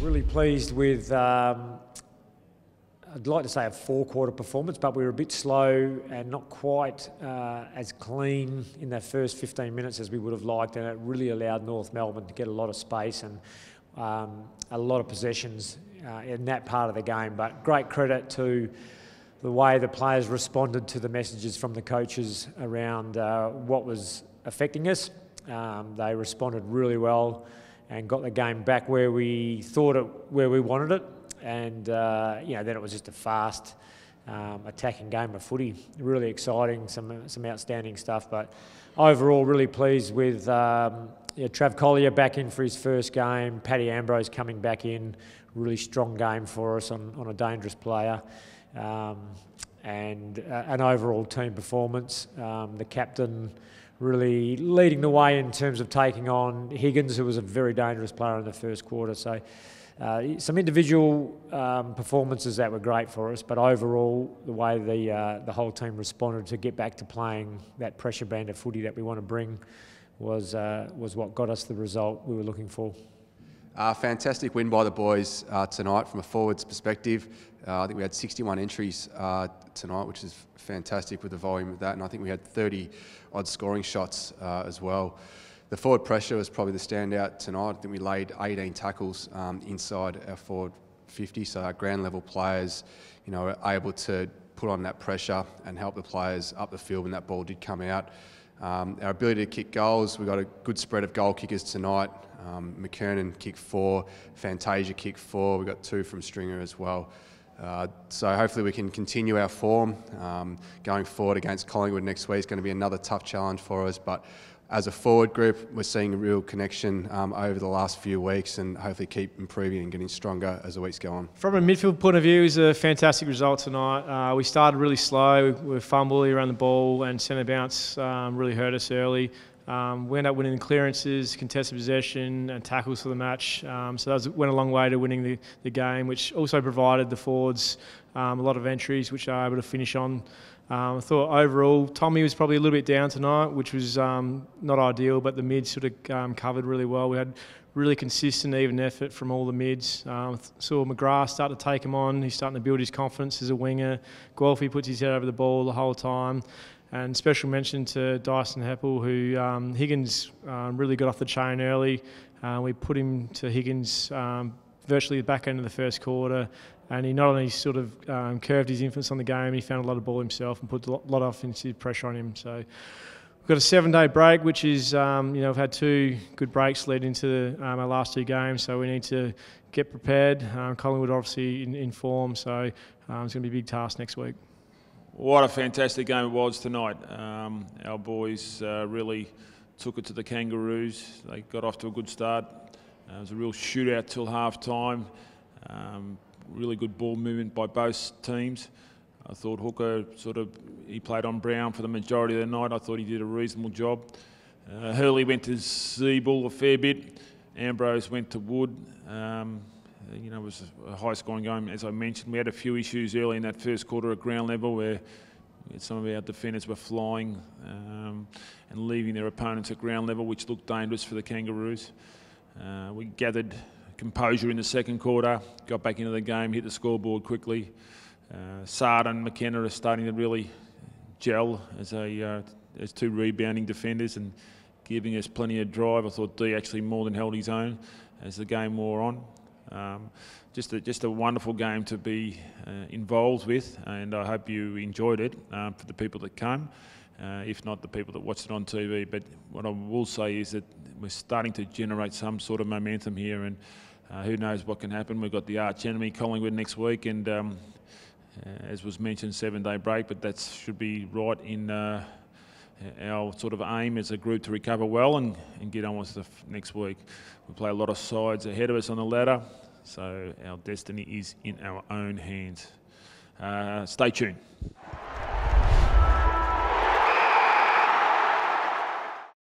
Really pleased with, I'd like to say a four-quarter performance, but we were a bit slow and not quite as clean in that first 15 minutes as we would have liked, and it really allowed North Melbourne to get a lot of space and a lot of possessions in that part of the game. But great credit to the way the players responded to the messages from the coaches around what was affecting us. They responded really well and got the game back where we thought it, where we wanted it. And then it was just a fast, attacking game of footy. Really exciting, some outstanding stuff. But overall, really pleased with Trav Collier back in for his first game. Paddy Ambrose coming back in. Really strong game for us on a dangerous player. And an overall team performance. The captain really leading the way in terms of taking on Higgins, who was a very dangerous player in the first quarter. So some individual performances that were great for us, but overall the way the whole team responded to get back to playing that pressure band of footy that we want to bring was what got us the result we were looking for. Fantastic win by the boys tonight from a forwards perspective. I think we had 61 entries tonight, which is fantastic with the volume of that, and I think we had 30 odd scoring shots as well. The forward pressure was probably the standout tonight. I think we laid 18 tackles inside our forward 50, so our ground level players, were able to put on that pressure and help the players up the field when that ball did come out. Our ability to kick goals, we got a good spread of goal kickers tonight. McKernan kicked 4, Fantasia kicked 4, we got 2 from Stringer as well. So hopefully we can continue our form going forward against Collingwood next week. It's going to be another tough challenge for us, but as a forward group, we're seeing a real connection over the last few weeks, and hopefully keep improving and getting stronger as the weeks go on. From a midfield point of view, it was a fantastic result tonight. We started really slow, we were fumbly around the ball, and centre bounce really hurt us early. We ended up winning the clearances, contested possession and tackles for the match. So that went a long way to winning the game, which also provided the forwards a lot of entries, which they were able to finish on. I thought overall, Tommy was probably a little bit down tonight, which was not ideal, but the mids sort of covered really well. We had really consistent, even effort from all the mids. Saw McGrath start to take him on. He's starting to build his confidence as a winger. Guelphy puts his head over the ball the whole time. And special mention to Dyson Heppel, who Higgins really got off the chain early. We put him to Higgins virtually the back end of the first quarter, and he not only sort of curved his influence on the game, he found a lot of ball himself and put a lot of offensive pressure on him. So we've got a 7-day break, which is, we've had 2 good breaks led into our last 2 games, so we need to get prepared. Collingwood obviously in form, so it's going to be a big task next week. What a fantastic game it was tonight. Our boys really took it to the Kangaroos. They got off to a good start. It was a real shootout till half-time. Really good ball movement by both teams. I thought Hooker he played on Brown for the majority of the night. I thought he did a reasonable job. Hurley went to Siebel a fair bit. Ambrose went to Wood. It was a high-scoring game, as I mentioned. We had a few issues early in that first quarter at ground level where some of our defenders were flying and leaving their opponents at ground level, which looked dangerous for the Kangaroos. We gathered composure in the second quarter, got back into the game, hit the scoreboard quickly. Sard and McKenna are starting to really gel as 2 rebounding defenders and giving us plenty of drive. I thought D actually more than held his own as the game wore on. Just a wonderful game to be involved with, and I hope you enjoyed it for the people that came, if not the people that watched it on TV. But what I will say is that we're starting to generate some sort of momentum here, and who knows what can happen. We've got the arch enemy Collingwood next week, and as was mentioned, 7-day break, but that should be right in our sort of aim as a group to recover well and get on with the next week. We play a lot of sides ahead of us on the ladder, so our destiny is in our own hands. Stay tuned.